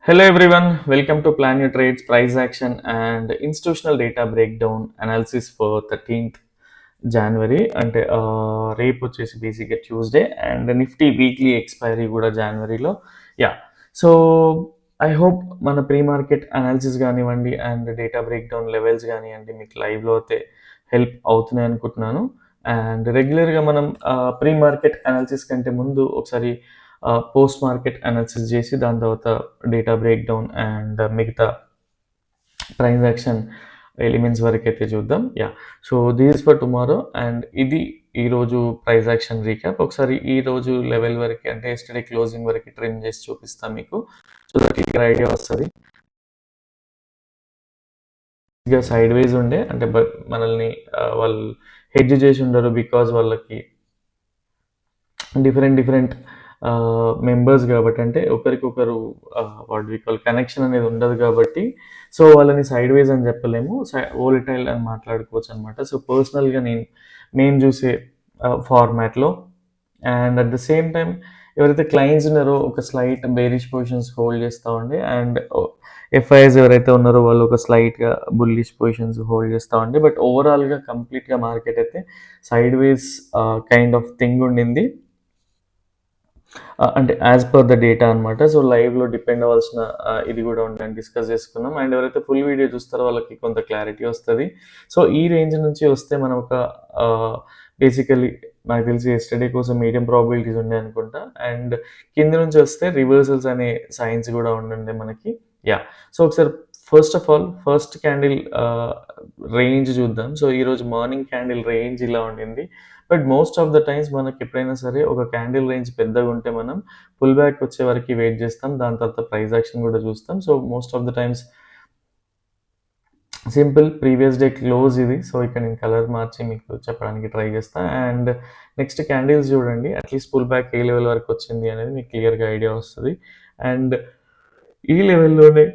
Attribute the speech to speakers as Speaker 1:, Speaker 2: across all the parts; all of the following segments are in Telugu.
Speaker 1: Hello everyone, welcome to Plan Your Trades Price Action and Institutional Data Breakdown Analysis for 13th January అంటే రేపు వచ్చేసి బేసిక్గా Tuesday and Nifty weekly expiry కూడా జనవరిలో. యా సో ఐ హోప్ మన ప్రీ మార్కెట్ అనాలిసిస్ కానివ్వండి అండ్ డేటా బ్రేక్డౌన్ లెవెల్స్ కానివ్వండి మీకు లైవ్లో అయితే హెల్ప్ అవుతున్నాయి అనుకుంటున్నాను. అండ్ రెగ్యులర్గా మనం ప్రీ మార్కెట్ అనాలిసిస్ కంటే ముందు ఒకసారి పోస్ట్ మార్కెట్ అనాలిసిస్ చేసి దాని తర్వాత డేటా బ్రేక్డౌన్ అండ్ మిగతా ట్రాన్సాక్షన్ ఎలిమెంట్స్ వరకు అయితే చూద్దాం. So this for tomorrow and ఇది ఈరోజు ప్రైస్ యాక్షన్ రీక్యాప్. ఒకసారి ఈ రోజు లెవెల్ వరకు అంటే ఎస్టర్డే క్లోజింగ్ వరకు ట్రిమ్ చేసి చూపిస్తాను మీకు, సో దట్ క్లియర్ ఐడియా వస్తుంది. ఇక సైడ్ వైజ్ ఉండే అంటే మనల్ని వాళ్ళు హెడ్జ్ చేసి ఉండరు బికాజ్ వాళ్ళకి డిఫరెంట్ మెంబర్స్ కాబట్టి, అంటే ఒకరికొకరు వాట్ వి కాల్ కనెక్షన్ అనేది ఉండదు కాబట్టి, సో వాళ్ళని సైడ్ వేస్ అని చెప్పలేము, వోలటైల్ అని మాట్లాడుకోవచ్చు అనమాట. సో పర్సనల్గా నేను చూసే ఫార్మాట్లో and at the same time ఎవరైతే క్లయింట్స్ ఉన్నారో ఒక స్లైట్ బేరిష్ పొజిషన్స్ హోల్డ్ చేస్తూ ఉండే అండ్ ఎఫ్ఐఎస్ ఎవరైతే ఉన్నారో వాళ్ళు ఒక స్లైట్గా బుల్లిష్ పొజిషన్స్ హోల్డ్ చేస్తూ ఉండే. బట్ ఓవరాల్గా కంప్లీట్గా మార్కెట్ అయితే side ways kind of thing ఉండింది, అంటే యాజ్ పర్ ద డేటా అనమాట. సో లైవ్లో డిపెండ్ అవ్వాల్సిన ఇది కూడా ఉందని డిస్కస్ చేసుకున్నాం. అండ్ ఎవరైతే ఫుల్ వీడియో చూస్తారో వాళ్ళకి కొంత క్లారిటీ వస్తుంది. సో ఈ రేంజ్ నుంచి వస్తే మనం ఒక బేసికలీ నాకు తెలిసి ఎస్టర్డే కోసం మీడియం ప్రాబిలిటీస్ ఉండే అనుకుంటా, అండ్ కింద నుంచి వస్తే రివర్సల్స్ అనే సైన్స్ కూడా ఉండే మనకి. సో ఒకసారి first of all first candle range చూద్దాం. సో ఈరోజు మార్నింగ్ క్యాండిల్ రేంజ్ ఇలా ఉండింది. But most of the times మనకి ఎప్పుడైనా సరే ఒక క్యాండిల్ రేంజ్ పెద్దగా ఉంటే మనం పుల్ బ్యాక్ వచ్చే వరకు వెయిట్ చేస్తాం, దాని తర్వాత ప్రైస్ యాక్షన్ కూడా చూస్తాం. So most of the times simple previous day close ఇది. సో ఇక్కడ నేను కలర్ మార్చి మీకు చెప్పడానికి ట్రై చేస్తాను. అండ్ నెక్స్ట్ క్యాండిల్స్ చూడండి, అట్లీస్ట్ పుల్ బ్యాక్ ఏ లెవెల్ వరకు వచ్చింది అనేది మీకు క్లియర్గా ఐడియా వస్తుంది. అండ్ ఈ లెవెల్లోనే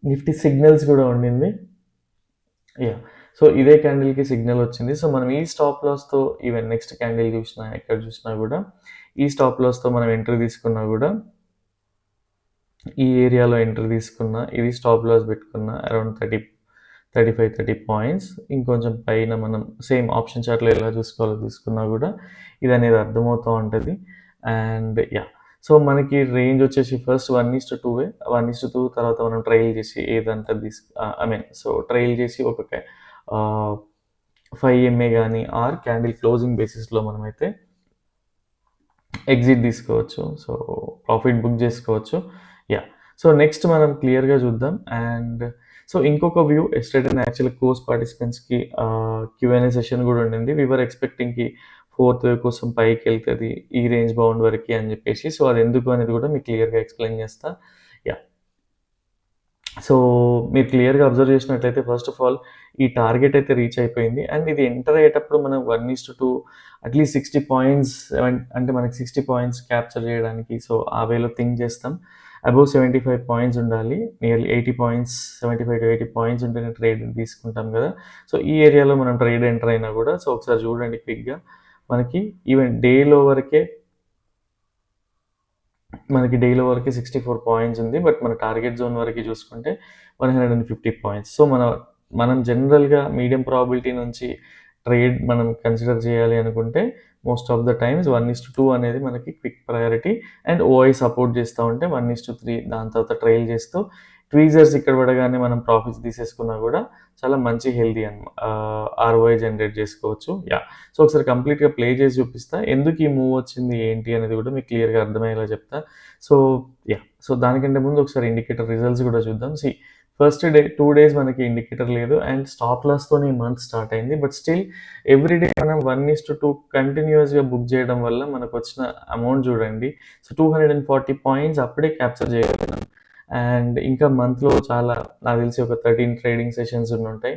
Speaker 1: నిఫ్టీ సిగ్నల్స్ కూడా ఉండింది. సో ఇదే క్యాండిల్కి సిగ్నల్ వచ్చింది. సో మనం ఈ స్టాప్ లాస్తో ఈవెన్ నెక్స్ట్ క్యాండిల్ చూసినా ఎక్కడ చూసినా కూడా ఈ స్టాప్ లాస్తో మనం ఎంట్రీ తీసుకున్నా కూడా ఈ ఏరియాలో ఎంట్రీ తీసుకున్నా ఇది స్టాప్ లాస్ పెట్టుకున్న అరౌండ్ 30 పాయింట్స్ ఇంకొంచెం పైన మనం సేమ్ ఆప్షన్ చార్ట్లో ఎలా చూసుకోవాలో తీసుకున్నా కూడా ఇది అనేది అర్థమవుతూ ఉంటుంది. అండ్ సో మనకి రేంజ్ వచ్చేసి ఫస్ట్ 1:2 1:2 తర్వాత మనం ట్రయల్ చేసి ఏదంతా సో ట్రయల్ చేసి ఒక 5 MA కానీ ఆర్ క్యాండిల్ క్లోజింగ్ బేసిస్లో మనమైతే ఎగ్జిట్ తీసుకోవచ్చు, సో ప్రాఫిట్ బుక్ చేసుకోవచ్చు. సో నెక్స్ట్ మనం క్లియర్గా చూద్దాం. అండ్ సో ఇంకొక వ్యూ, ఎస్టర్డే యాక్చువల్ కోర్స్ పార్టిసిపెంట్స్కి Q&A సెషన్ కూడా ఉండింది. వీఆర్ ఎక్స్పెక్టింగ్కి ఫోర్త్ వేవ్ కోసం పైకి వెళ్తుంది ఈ రేంజ్ బౌండ్ వరకు అని చెప్పేసి. సో అది ఎందుకు అనేది కూడా మీకు క్లియర్గా ఎక్స్ప్లెయిన్ చేస్తా. సో మీరు క్లియర్గా అబ్జర్వ్ చేసినట్లయితే ఫస్ట్ ఆఫ్ ఆల్ ఈ టార్గెట్ అయితే రీచ్ అయిపోయింది. అండ్ ఇది ఎంటర్ అయ్యేటప్పుడు మనం 1:2 అట్లీస్ట్ 60 పాయింట్స్, అంటే మనకి 60 పాయింట్స్ క్యాప్చర్ చేయడానికి సో ఆ వేలో థింక్ చేస్తాం. అబౌవ్ 75 పాయింట్స్ ఉండాలి, నియర్లీ 80 పాయింట్స్, 75 to 80 పాయింట్స్ ఉంటేనే ట్రేడ్ తీసుకుంటాం కదా. సో ఈ ఏరియాలో మనం ట్రేడ్ ఎంటర్ అయినా కూడా సో ఒకసారి చూడండి క్విక్గా, మనకి ఈవెన్ డేలో వరకే 64 పాయింట్స్ ఉంది. బట్ మన టార్గెట్ జోన్ వరకు చూసుకుంటే 150 పాయింట్స్. సో మనం జనరల్గా మీడియం ప్రాబిలిటీ నుంచి ట్రేడ్ మనం కన్సిడర్ చేయాలి అనుకుంటే మోస్ట్ ఆఫ్ ద టైమ్స్ 1:2 అనేది మనకి క్విక్ ప్రయారిటీ. అండ్ ఓఐ సపోర్ట్ చేస్తూ ఉంటే 1:3 దాని తర్వాత ట్రైల్ చేస్తూ ట్వీజర్స్ ఇక్కడ పడగానే మనం ప్రాఫిట్స్ తీసేసుకున్నా కూడా చాలా మంచి హెల్దీ ROI జనరేట్ చేసుకోవచ్చు. సో ఒకసారి కంప్లీట్గా ప్లే చేసి చూపిస్తా, ఎందుకు ఈ మూవ్ వచ్చింది ఏంటి అనేది కూడా మీకు క్లియర్గా అర్థమయ్యేలా చెప్తా. సో దానికంటే ముందు ఒకసారి ఇండికేటర్ రిజల్ట్స్ కూడా చూద్దాం. ఫస్ట్ డే 2 days మనకి ఇండికేటర్ లేదు అండ్ స్టాప్ లాస్తోనే ఈ మంత్ స్టార్ట్ అయింది. బట్ స్టిల్ ఎవ్రీడే మనం 1:2 కంటిన్యూస్గా బుక్ చేయడం వల్ల మనకు వచ్చిన అమౌంట్ చూడండి. సో 240 పాయింట్స్ అప్పుడే క్యాప్చర్ చేయగలిగినాం. అండ్ ఇంకా మంత్లో చాలా నాకు తెలిసి ఒక 13 ట్రేడింగ్ సెషన్స్ ఉంటాయి.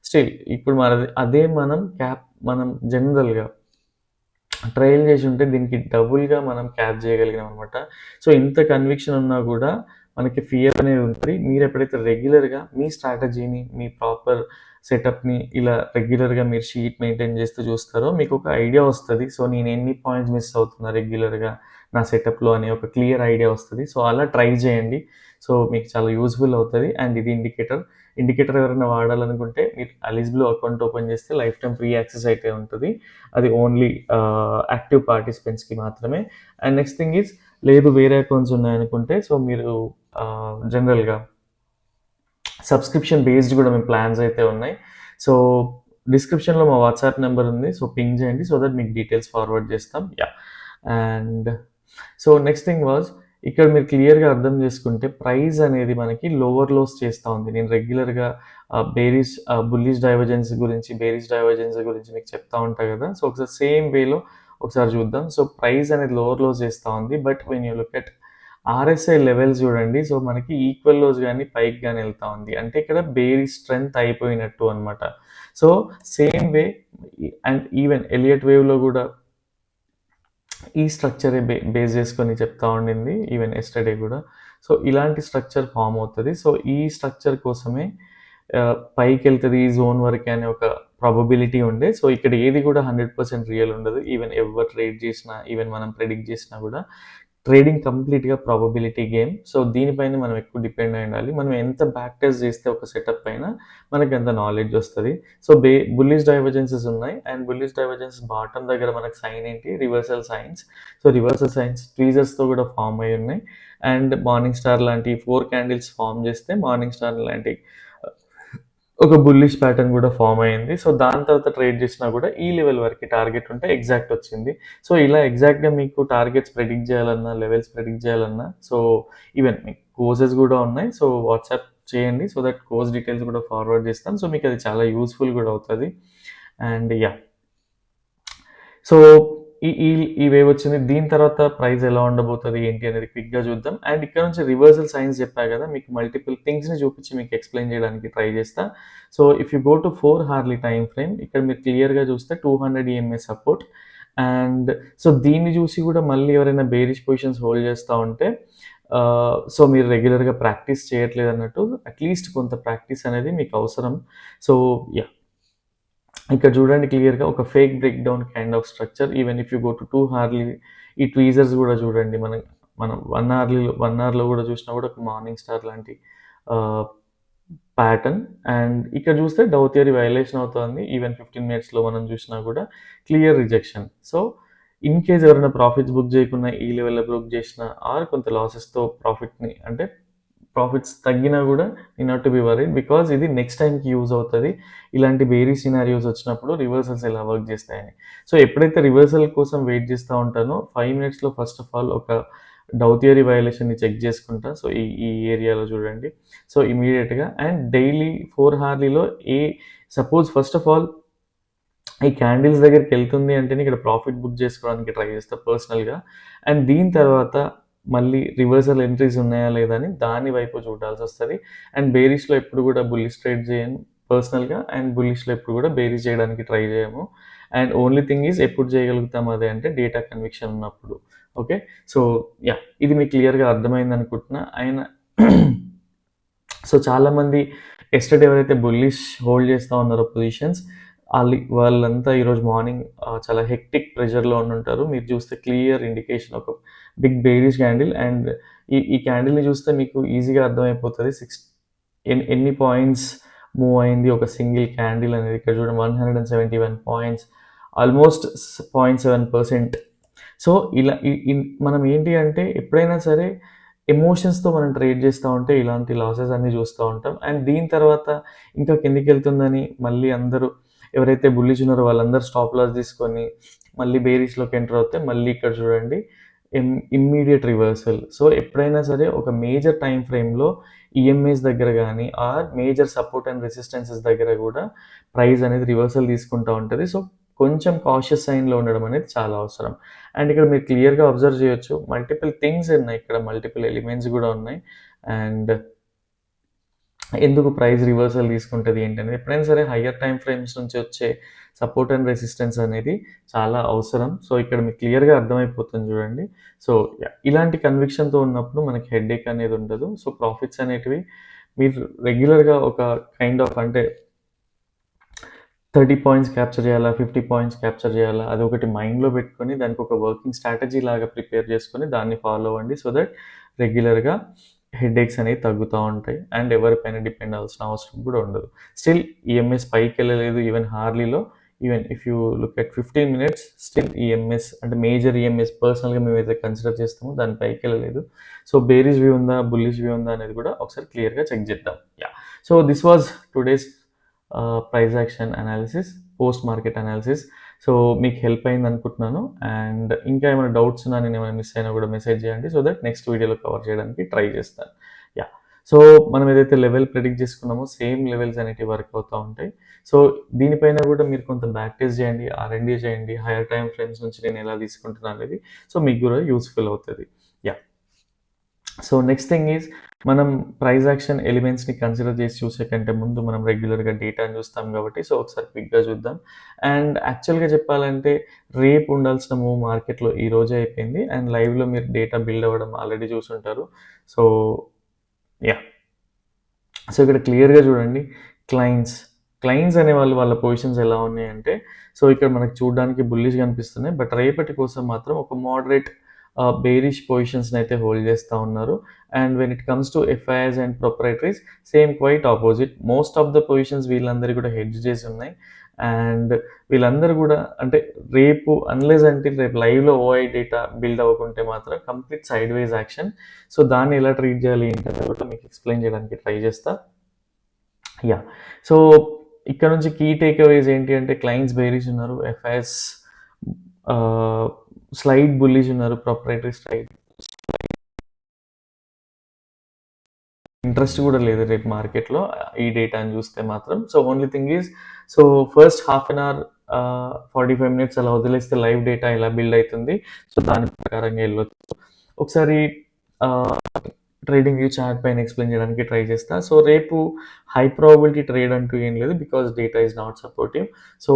Speaker 1: స్టిల్ ఇప్పుడు అదే మనం జనరల్గా ట్రయల్ చేసి ఉంటే దీనికి డబుల్గా మనం క్యాచ్ చేయగలిగినాం అనమాట. సో ఇంత కన్విక్షన్ ఉన్నా కూడా మనకి ఫియర్ అనేది ఉంటుంది. మీరు ఎప్పుడైతే రెగ్యులర్గా మీ స్ట్రాటజీని, మీ ప్రాపర్ సెటప్ని ఇలా రెగ్యులర్గా మీరు షీట్ మెయింటైన్ చేస్తూ చూస్తారో మీకు ఒక ఐడియా వస్తుంది. సో నేను ఎన్ని పాయింట్స్ మిస్ అవుతున్నా రెగ్యులర్గా, నా సెటప్‌లో అనే ఒక క్లియర్ ఐడియా వస్తది. సో, అలా ట్రై చేయండి. సో, మీకు చాలా యూజ్‌ఫుల్ అవుతది. అండ్ ఇది ఇండికేటర్. ఇండికేటర్ ఎవరైనా వాడాలనుకుంటే మీరు అలీస్ బ్లూ అకౌంట్ ఓపెన్ చేస్తే లైఫ్ టైమ్ ఫ్రీ యాక్సెస్ అయితే ఉంటది. అది ఓన్లీ యాక్టివ్ పార్టిసిపెంట్స్‌కి మాత్రమే. అండ్ నెక్స్ట్ థింగ్ ఈజ్ లేదు వేరే అకౌంట్స్ ఉన్నాయనుకుంటే సో, మీరు జనరల్‌గా సబ్స్క్రిప్షన్ బేస్డ్ కూడా మేము ప్లాన్స్ అయితే ఉన్నాయి. సో, డిస్క్రిప్షన్‌లో మా వాట్సాప్ నెంబర్ ఉంది. సో, పింగ్ చేయండి సో దట్ మీకు డీటెయిల్స్ ఫార్వర్డ్ చేస్తాం. Yeah! And so, next thing was ఇక్కడ మీరు క్లియర్‌గా అర్థం చేసుకుంటే ప్రైస్ అనేది మనకి లోవర్ లోస్ చేస్తా ఉంది. నేను రెగ్యులర్‌గా బుల్లిష్ డైవర్జెన్స్ గురించి, బేరిష్ డైవర్జెన్స్ గురించి మీకు చెప్తా ఉంటా కదా! సో, ఒకసారి సేమ్ వేలో ఒకసారి చూద్దాం. సో, ప్రైస్ అనేది లోవర్ లోస్ చేస్తా ఉంది. But when you look at RSI levels చూడండి. సో, మనకి ఈక్వల్ లోస్ గాని, పైకి గాని ఎళ్తా ఉంది. అంటే ఇక్కడ బేరిష్ స్ట్రెంత్ అయిపోయినట్టు అన్నమాట. So, same way and even Elliott వేవ్‌లో కూడా ఈ స్ట్రక్చరే బేస్ చేసుకొని చెప్తా ఉండింది. ఈవెన్ యెస్టర్‌డే కూడా. సో, ఇలాంటి స్ట్రక్చర్ ఫార్మ్ అవుతది. సో, ఈ స్ట్రక్చర్ కోసమే పైకెళ్తది ఈ జోన్ వరకే అనే ఒక ప్రాబబిలిటీ ఉండే. సో, ఇక్కడ ఏది కూడా 100% రియల్ ఉండదు. ఈవెన్ ఎవ్వరు ట్రేడ్ చేసినా, ఈవెన్ మనం ప్రెడిక్ట్ చేసినా కూడా ట్రేడింగ్ కంప్లీట్‌గా ప్రాబబిలిటీ గేమ్. సో, దీనిపైన మనం ఎక్కువ డిపెండ్ అయి ఉండాలి. మనం ఎంత బ్యాక్ టెస్ట్ చేస్తే ఒక సెటప్ పైన మనకంత నాలెడ్జ్ వస్తది. సో, బుల్లిష్ డైవర్జెన్సెస్ ఉన్నాయి. అండ్ బుల్లిష్ డైవర్జెన్సెస్ బాటమ్ దగ్గర మనకు సైన్ ఏంటి? Reversal signs. So, reversal signs ట్వీజర్స్‌తో కూడా ఫార్మ్ అయ్యి ఉన్నాయి. అండ్ మార్నింగ్ స్టార్ లాంటి 4 క్యాండిల్స్ ఫార్మ్ చేస్తే మార్నింగ్ స్టార్ లాంటి ఒక బుల్లిష్ ప్యాటర్న్ కూడా ఫార్మ్ అయింది. సో, దాని తర్వాత ట్రేడ్ చేసినా కూడా ఈ లెవెల్ వరకి టార్గెట్ ఉంటే ఎగ్జాక్ట్ వచ్చింది. సో, ఇలా ఎగ్జాక్ట్‌గా మీకు టార్గెట్స్ ప్రెడిక్ట్ చేయాలన్నా, లెవెల్స్ ప్రెడిక్ట్ చేయాలన్నా సో, ఈవెన్ మీకు కోర్సెస్ కూడా ఉన్నాయి. సో, వాట్సాప్ చేయండి. సో దట్ కోర్స్ డీటెయిల్స్ కూడా ఫార్వర్డ్ చేస్తాం. సో, మీకు అది చాలా యూజ్‌ఫుల్ కూడా అవుతది. And yeah! సో, ఈ ఈ ఈ వేవ్ వచ్చింది. దీని తర్వాత ప్రైస్ ఎలా ఉండబోతది ఏంటి అనేది క్విక్‌గా చూద్దాం. అండ్ ఇక్కడ నుంచి రివర్సల్ సైన్స్ చెప్పా కదా! మీకు మల్టిపుల్ థింగ్స్‌ని చూపించి మీకు ఎక్స్‌ప్లెయిన్ చేయడానికి ట్రై చేస్తా. So, if you go to 4 Harley time frame ఇక్కడ మీరు క్లియర్‌గా చూస్తే 200 ఈఎంఏ సపోర్ట్. అండ్ సో, దీన్ని చూసి కూడా మళ్ళీ ఎవరైనా బేరిష్ పొజిషన్స్ హోల్డ్ చేస్తా ఉంటే సో, మీరు రెగ్యులర్‌గా ప్రాక్టీస్ చేయట్లేదన్నట్టు అట్‌లీస్ట్ కొంత ప్రాక్టీస్ అనేది మీకు అవసరం. So, yeah! ఇక్కడ చూడండి క్లియర్‌గా ఒక fake break down kind of structure. Even if you go to 2 Harley ఈ ట్వీజర్స్ కూడా చూడండి. మనం 1 అవర్‌లో కూడా చూసినా కూడా ఒక మార్నింగ్ స్టార్ లాంటి ఆహ్, ప్యాటర్న్. అండ్ ఇక్కడ చూస్తే డౌ థియరీ వయలేషన్ అవుతోంది. ఈవెన్ 15 మినిట్స్‌లో మనం చూసినా కూడా clear rejection. So, in case ఎవరైనా ప్రాఫిట్స్ బుక్ చేయకుండా ఈ లెవెల్‌లో బుక్ చేసినా ఆర్ కొంత లాసెస్‌తో ప్రాఫిట్‌ని అంటే ప్రాఫిట్స్ తగ్గినా కూడా you not to be worried. Because ఇది నెక్స్ట్ టైమ్‌కి యూజ్ అవుతది. ఇలాంటి బేరీ సినారియోస్ వచ్చినప్పుడు రివర్సల్స్ ఎలా వర్క్ చేస్తాయని. సో, ఎప్పుడైతే రివర్సల్ కోసం వెయిట్ చేస్తా ఉంటానో 5 మినిట్స్‌లో ఫస్ట్ ఆఫ్ ఆల్ ఒక డౌ థియరీ వయలేషన్‌ని చెక్ చేసుకుంటా. సో, ఈ ఏరియాలో చూడండి. సో, ఇమ్మీడియేట్‌గా అండ్ డైలీ 4 హార్లీలో సపోజ్ ఫస్ట్ ఆఫ్ ఆల్ ఈ క్యాండిల్స్ దగ్గరికెళ్తుంది అంటేనే ఇక్కడ ప్రాఫిట్ బుక్ చేసుకోవడానికి ట్రై చేస్తా పర్సనల్‌గా. అండ్ దీని తర్వాత మళ్ళీ రివర్సల్ ఎంట్రీస్ ఉన్నాయా లేదా అని దాని వైపు చూడాల్సొస్తది. అండ్ బేరిష్‌లో ఎప్పుడు కూడా బుల్లిష్ ట్రేడ్ చేయను పర్సనల్‌గా. అండ్ బుల్లిష్‌లో ఎప్పుడు కూడా బేరిష్ చేయడానికి ట్రై చేయము. అండ్ ఓన్లీ థింగ్ ఈజ్ ఎప్పుడు చేయగలుగుతాం అది అంటే డేటా కన్విక్షన్ ఉన్నప్పుడు. ఓకే. So, yeah! ఇది మీకు క్లియర్‌గా అర్థమైందనుకుంటున్నా. సో, చాలామంది యెస్టర్‌డే ఎవరైతే బుల్లిష్ హోల్డ్ చేస్తా ఉన్నారో పొజిషన్స్ వాళ్ళంతా ఈరోజు మార్నింగ్ చాలా హెక్టిక్ ప్రెషర్‌లో ఉండుంటారు. మీరు చూస్తే క్లియర్ ఇండికేషన్ ఒక బిగ్ బేరిష్ క్యాండిల్. అండ్ ఈ క్యాండిల్‌ని చూస్తే మీకు ఈజీగా అర్థమైపోతది. ఎన్ని పాయింట్స్ మూవ్ అయింది ఒక సింగిల్ క్యాండిల్ అనేది. ఇక్కడ చూడండి 171 పాయింట్స్ ఆల్మోస్ట్ 0.7%. సో, ఇలా మనం ఏంటి అంటే ఎప్పుడైనా సరే ఎమోషన్స్‌తో మనం ట్రేడ్ చేస్తా ఉంటే ఇలాంటి లాసెస్ అన్నీ చూస్తా ఉంటాం. అండ్ దీని తర్వాత ఇంకా కిందకెళ్తుందని మళ్ళీ అందరూ ఎవరైతే బుల్లిష్ ఉన్నారో వాళ్ళందరూ స్టాప్ లాస్ తీసుకొని మళ్ళీ బేరిష్‌లోకి ఎంటర్ అవుతే మళ్ళీ ఇక్కడ చూడండి ఇమ్మీడియేట్ రివర్సల్. సో, ఎప్పుడైనా సరే ఒక మేజర్ టైమ్ ఫ్రేమ్‌లో ఈఎంఏస్ దగ్గర గానీ or major support and resistances దగ్గర కూడా ప్రైస్ అనేది రివర్సల్ తీసుకుంటా ఉంటది. సో, కొంచెం కాషియస్ సైన్‌లో ఉండడం అనేది చాలా అవసరం. అండ్ ఇక్కడ మీరు క్లియర్‌గా అబ్జర్వ్ చేయొచ్చు. మల్టిపుల్ థింగ్స్ ఉన్నాయి. ఇక్కడ మల్టిపుల్ ఎలిమెంట్స్ కూడా ఉన్నాయి. అండ్ ఎందుకు ప్రైస్ రివర్సల్ తీసుకుంటది ఏంటనేది ఎప్పుడైనా సరే హయ్యర్ టైమ్ ఫ్రేమ్స్ నుంచి వచ్చే సపోర్ట్ అండ్ రెసిస్టెన్స్ అనేది చాలా అవసరం. సో, ఇక్కడ మీకు క్లియర్‌గా అర్థమైపోతుంది చూడండి. So, yeah! ఇలాంటి కన్విక్షన్‌తో ఉన్నప్పుడు మనకి హెడేక్ అనేది ఉండదు. సో, ప్రాఫిట్స్ అనేటివి మీరు రెగ్యులర్‌గా ఒక కైండ్ ఆఫ్ అంటే 30 పాయింట్స్ క్యాప్చర్ చేయాలా, 50 పాయింట్స్ క్యాప్చర్ చేయాలా, అది ఒకటి మైండ్‌లో పెట్టుకొని దానికి ఒక వర్కింగ్ స్ట్రాటజీ లాగా ప్రిపేర్ చేసుకొని దాన్ని ఫాలో అవ్వండి. సో దట్ రెగ్యులర్‌గా హెడేక్స్ అనేవి తగ్గుతా ఉంటాయి. అండ్ ఎవరిపైన డిపెండ్ అవ్వాల్సిన అవసరం కూడా ఉండదు. స్టిల్ ఈఎంఎస్ పైకెళ్ళలేదు. ఈవెన్ హార్లీలో even if you look at 15 minutes still EMS అంటే మేజర్ ఈఎంఎస్ పర్సనల్‌గా మేమైతే కన్సిడర్ చేస్తామో దాని పైకెళ్ళలేదు. సో బేరిష్ వ్యూ ఉందా, బుల్లిష్ వ్యూ ఉందా అనేది కూడా ఒకసారి క్లియర్‌గా చెక్ చేద్దాం. Yeah! So this was today's price action analysis, post market analysis. So మీకు హెల్ప్ అయింది అనుకుంటున్నాను. అండ్ ఇంకా ఏమైనా డౌట్స్ ఉన్నా, నేను ఏమైనా మిస్ అయినా కూడా మెసేజ్ చేయండి. సో దట్ నెక్స్ట్ వీడియోలో కవర్ చేయడానికి ట్రై చేస్తాను. యా, సో మనం ఏదైతే లెవెల్ ప్రెడిక్ట్ చేసుకున్నామో సేమ్ లెవెల్స్ అనేవి వర్క్ అవుతూ ఉంటాయి. సో దీనిపైన కూడా మీరు కొంత బ్యాక్ టెస్ట్ చేయండి, R&D చేయండి, హైయర్ టైం ఫ్రేమ్స్ నుంచి నేను ఎలా తీసుకుంటున్నాను అనేది. సో మీకు కూడా యూస్ఫుల్ అవుతుంది. Yeah, so next thing is మనం ప్రైస్ యాక్షన్ ఎలిమెంట్స్ని కన్సిడర్ చేసి చూసే కంటే ముందు మనం రెగ్యులర్గా డేటాని చూస్తాం కాబట్టి సో ఒకసారి క్విక్గా చూద్దాం. అండ్ యాక్చువల్గా చెప్పాలంటే రేపు ఉండాల్సిన మూవ్ మార్కెట్లో ఈ రోజే అయిపోయింది. అండ్ లైవ్లో మీరు డేటా బిల్డ్ అవ్వడం ఆల్రెడీ చూసుంటారు. సో యా, సో ఇక్కడ క్లియర్గా చూడండి, క్లయింట్స్ అనే వాళ్ళు వాళ్ళ పొజిషన్స్ ఎలా ఉన్నాయంటే, సో ఇక్కడ మనకు చూడడానికి బుల్లిష్ కనిపిస్తున్నాయి. బట్ రేపటి కోసం మాత్రం ఒక మోడరేట్ బేరిష్ పొజిషన్స్ని అయితే హోల్డ్ చేస్తూ ఉన్నారు. And when it comes to FIs and proprietaries same quite opposite. Most of the positions వీళ్ళందరూ కూడా హెడ్జ్ చేసి ఉన్నాయి. అండ్ వీళ్ళందరూ కూడా అంటే రేపు అన్లెస్ అంటే రేపు లైవ్లో ఓఐ డేటా బిల్డ్ అవ్వకుంటే మాత్రం complete side wise action. So దాన్ని ఎలా ట్రీట్ చేయాలి ఏంటంటే కూడా మీకు ఎక్స్ప్లెయిన్ చేయడానికి ట్రై చేస్తా. యా, సో ఇక్కడ నుంచి కీ టేక్అవేస్ ఏంటి అంటే క్లయింట్స్ బేరిష్ ఉన్నారు, ఎఫ్ఐఎస్ స్లైడ్ బుల్లిష్ ఉన్నారు, ప్రొపరేటరీ స్లైడ్ ఇంట్రెస్ట్ కూడా లేదు రేపు మార్కెట్లో ఈ డేటాని చూస్తే మాత్రం. So only thing is so first half an hour 45 minutes అలా వదిలేస్తే లైవ్ డేటా ఎలా బిల్డ్ అవుతుంది, సో దాని ప్రకారంగా వెళ్ళొచ్చు. ఒకసారి ట్రేడింగ్ వ్యూ చార్ట్ పైన ఎక్స్ప్లెయిన్ చేయడానికి ట్రై చేస్తా. సో రేపు హై ప్రాబిలిటీ ట్రేడ్ అంటూ ఏం లేదు, because data is not supportive. So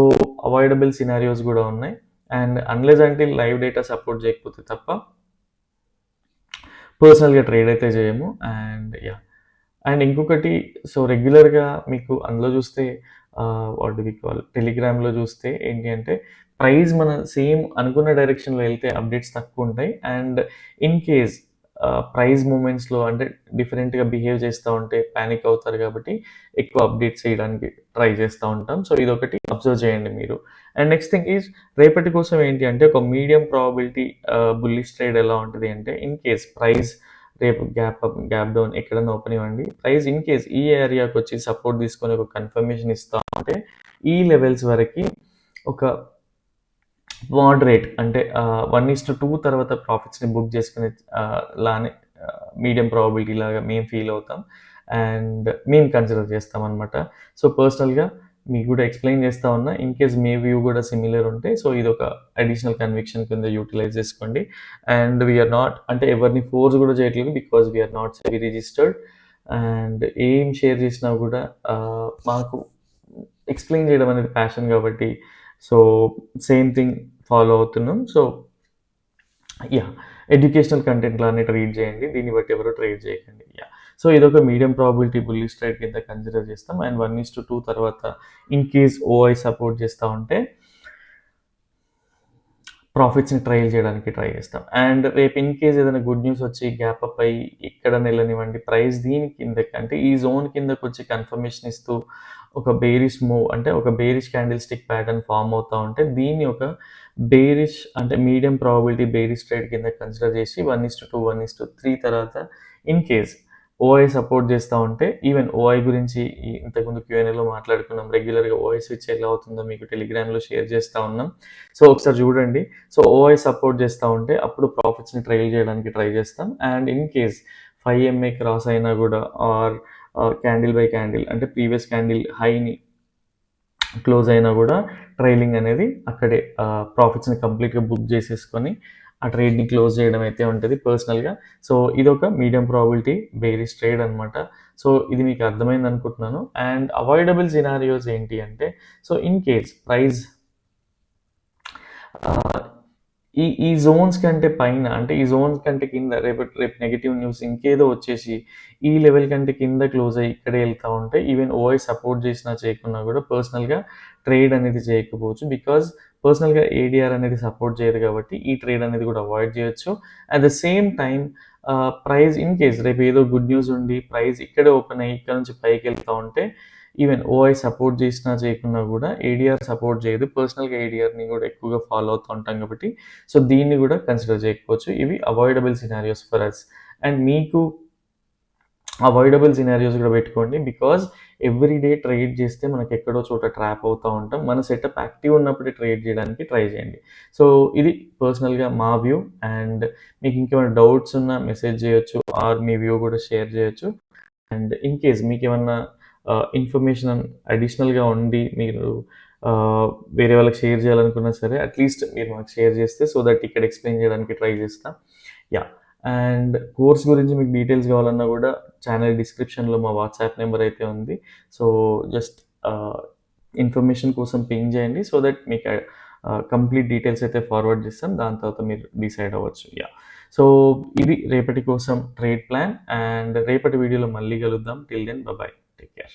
Speaker 1: avoidable scenarios కూడా ఉన్నాయి. అండ్ అన్లెస్ అంటే లైవ్ డేటా సపోర్ట్ చేయకపోతే తప్ప పర్సనల్గా ట్రేడ్ అయితే చేయము. అండ్ యా, అండ్ ఇంకొకటి సో రెగ్యులర్గా మీకు అందులో చూస్తే వాట్ డు వి కాల్ టెలిగ్రామ్లో చూస్తే ఏంటి అంటే ప్రైస్ మన సేమ్ అనుకున్న డైరెక్షన్లో వెళ్తే అప్డేట్స్ తక్కువ ఉంటాయి. అండ్ ఇన్ కేస్ ప్రైస్ మూమెంట్స్లో అంటే డిఫరెంట్గా బిహేవ్ చేస్తూ ఉంటే ప్యానిక్ అవుతారు కాబట్టి ఎక్కువ అప్డేట్స్ చేయడానికి ట్రై చేస్తూ ఉంటాం. సో ఇదొకటి అబ్జర్వ్ చేయండి మీరు. అండ్ నెక్స్ట్ థింగ్ ఈజ్ రేపటి కోసం ఏంటి అంటే ఒక మీడియం ప్రాబిలిటీ బుల్లిష్ ట్రేడ్ ఎలా ఉంటుంది అంటే ఇన్ కేస్ ప్రైస్ రేపు గ్యాప్ అప్ గ్యాప్ డౌన్ ఎక్కడైనా ఓపెన్ ఇవ్వండి, ప్రైస్ ఇన్ కేస్ ఈ ఏరియాకి వచ్చి సపోర్ట్ తీసుకొని ఒక కన్ఫర్మేషన్ ఇస్తా ఉంటే ఈ లెవెల్స్ వరకు ఒక మోడరేట్ అంటే 1:2 తర్వాత ప్రాఫిట్స్ని బుక్ చేసుకునే లానే మీడియం ప్రాబిలిటీ లాగా మేము ఫీల్ అవుతాం అండ్ మేము కన్సిడర్ చేస్తాం అనమాట. సో పర్సనల్గా మీకు కూడా ఎక్స్ప్లెయిన్ చేస్తా ఉన్నా. ఇన్ కేస్ మీ వ్యూ కూడా సిమిలర్ ఉంటే సో ఇది ఒక అడిషనల్ కన్విక్షన్ కింద యూటిలైజ్ చేసుకోండి. అండ్ వీఆర్ నాట్ అంటే ఎవరిని ఫోర్స్ కూడా చేయట్లేదు, because we're not SEBI registered. And ఏం షేర్ చేసినా కూడా మాకు ఎక్స్ప్లెయిన్ చేయడం అనేది ప్యాషన్ కాబట్టి సో సేమ్ థింగ్ ఫాలో అవుతున్నాం. సో యా, ఎడ్యుకేషనల్ కంటెంట్ లానే ట్రీట్ చేయండి, దీన్ని బట్టి ఎవరు ట్రేడ్ చేయకండి. యా, సో ఇదొక మీడియం ప్రాబిలిటీ బుల్లిష్ ట్రేడ్ కింద కన్సిడర్ చేస్తాం. అండ్ 1:2 తర్వాత ఇన్ కేస్ ఓఐ సపోర్ట్ చేస్తూ ఉంటే ప్రాఫిట్స్ని ట్రయల్ చేయడానికి ట్రై చేస్తాం. అండ్ రేపు ఇన్ కేస్ ఏదైనా గుడ్ న్యూస్ వచ్చి గ్యాప్ అప్ అయ్యి ఇక్కడ నిలనివ్వండి, ప్రైస్ దీని కిందకి అంటే ఈ జోన్ కిందకి వచ్చి కన్ఫర్మేషన్ ఇస్తూ ఒక బేరిష్ మూవ్ అంటే ఒక bearish candlestick pattern form అవుతూ ఉంటే దీన్ని ఒక బేరిష్ అంటే మీడియం ప్రాబిలిటీ బేరిష్ ట్రేడ్ కింద కన్సిడర్ చేసి 1:2 1:3 తర్వాత ఇన్ కేస్ ఓఐ సపోర్ట్ చేస్తూ ఉంటే ఈవెన్ ఓఐ గురించి ఇంతకుముందు Q&Aలో మాట్లాడుకున్నాం. రెగ్యులర్గా ఓఐ స్విచ్ ఎలా అవుతుందో మీకు టెలిగ్రామ్లో షేర్ చేస్తూ ఉన్నాం. సో ఒకసారి చూడండి. సో ఓఐ సపోర్ట్ చేస్తూ ఉంటే అప్పుడు ప్రాఫిట్స్ని ట్రైల్ చేయడానికి ట్రై చేస్తాం. And in case 5MA cross అయినా కూడా ఆర్ క్యాండిల్ బై క్యాండిల్ అంటే ప్రీవియస్ క్యాండిల్ హైని క్లోజ్ అయినా కూడా ట్రైలింగ్ అనేది అక్కడే ప్రాఫిట్స్ని కంప్లీట్గా బుక్ చేసేసుకొని ఆ ట్రేడ్ని క్లోజ్ చేయడం అయితే ఉంటుంది పర్సనల్గా. సో ఇది ఒక మీడియం ప్రాబిలిటీ బేరిష్ ట్రేడ్ అనమాట. సో ఇది మీకు అర్థమైంది అనుకుంటున్నాను. అండ్ అవాయిడబుల్ సినారియోస్ ఏంటి అంటే సో ఇన్ కేస్ ప్రైస్ ఈ జోన్స్ కంటే పైన అంటే ఈ జోన్స్ కంటే కింద రేపు రేపు నెగెటివ్ న్యూస్ ఇంకేదో వచ్చేసి ఈ లెవెల్ కంటే కింద క్లోజ్ అయ్యి ఇక్కడే వెళ్తా ఉంటే ఈవెన్ ఓఐ సపోర్ట్ చేసినా చేయకున్నా కూడా పర్సనల్గా ట్రేడ్ అనేది చేయకపోవచ్చు. బికాజ్ పర్సనల్గా ఏడిఆర్ అనేది సపోర్ట్ చేయదు కాబట్టి ఈ ట్రేడ్ అనేది కూడా అవాయిడ్ చేయొచ్చు. At the same time price in case రేపు ఏదో గుడ్ న్యూస్ ఉండి ప్రైస్ ఇక్కడే ఓపెన్ అయ్యి ఇక్కడ నుంచి పైకి వెళ్తా ఉంటే ఈవెన్ ఓఐ సపోర్ట్ చేసినా చేయకున్నా కూడా ఏడిఆర్ సపోర్ట్ చేయదు. పర్సనల్గా ఏడిఆర్ని కూడా ఎక్కువగా ఫాలో అవుతూ ఉంటాం కాబట్టి సో దీన్ని కూడా కన్సిడర్ చేయకపోవచ్చు. ఇవి avoidable scenarios for us. And మీకు అవాయిడబుల్ సినారియోస్ కూడా పెట్టుకోండి. బికాజ్ ఎవ్రీ డే ట్రేడ్ చేస్తే మనకి ఎక్కడో చోట ట్రాప్ అవుతూ ఉంటాం. మన సెటప్ యాక్టివ్ ఉన్నప్పుడే ట్రేడ్ చేయడానికి ట్రై చేయండి. సో ఇది పర్సనల్గా మా వ్యూ. అండ్ మీకు ఇంకేమైనా డౌట్స్ ఉన్నా మెసేజ్ చేయొచ్చు ఆర్ మీ వ్యూ కూడా షేర్ చేయొచ్చు. అండ్ ఇన్ కేస్ మీకు ఏమన్నా ఇన్ఫర్మేషన్ అడిషనల్గా ఉండి మీరు వేరే వాళ్ళకి షేర్ చేయాలనుకున్నా సరే అట్లీస్ట్ మీరు మాకు షేర్ చేస్తే సో దట్ ఇక్కడ ఎక్స్ప్లెయిన్ చేయడానికి ట్రై చేస్తాం. యా. అండ్ కోర్స్ గురించి మీకు డీటెయిల్స్ కావాలన్నా కూడా ఛానల్ డిస్క్రిప్షన్లో మా వాట్సాప్ నెంబర్ అయితే ఉంది. సో జస్ట్ ఇన్ఫర్మేషన్ కోసం పింగ్ చేయండి సో దట్ మీకు కంప్లీట్ డీటెయిల్స్ అయితే ఫార్వర్డ్ చేస్తాం. దాని తర్వాత మీరు డిసైడ్ అవ్వచ్చు. యా. సో ఇది రేపటి కోసం ట్రేడ్ ప్లాన్. అండ్ రేపటి వీడియోలో మళ్ళీ కలుద్దాం. Till then bye, take care.